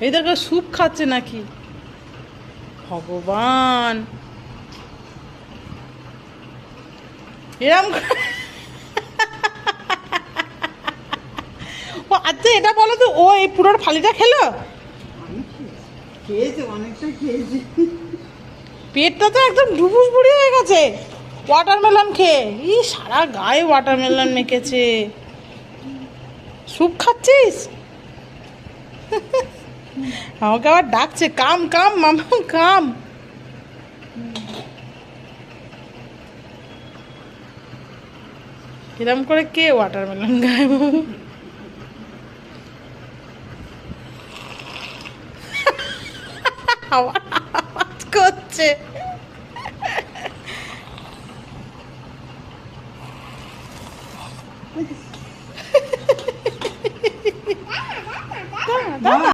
এই দেখো স্যুপ খাচ্ছে নাকি, ভগবান এরম ও আচ্ছা এটা বলো তো, ও এই পুরো ফালিটা খেলো? খেয়েছে, অনেকটা খেয়েছে। পেটটা তো একদম ডুবুস বুড়ি হয়ে গেছে ওয়াটারমেলন খেয়ে। ই সারা গায়ে ওয়াটারমেলন মেখেছে। স্যুপ খাচ্ছিস? আমাকে আবার ডাকছে, কাম কাম মামা কাম। কিরম করে কে ওয়াটারমেলন গায়ে আবার আওয়াজ করছে।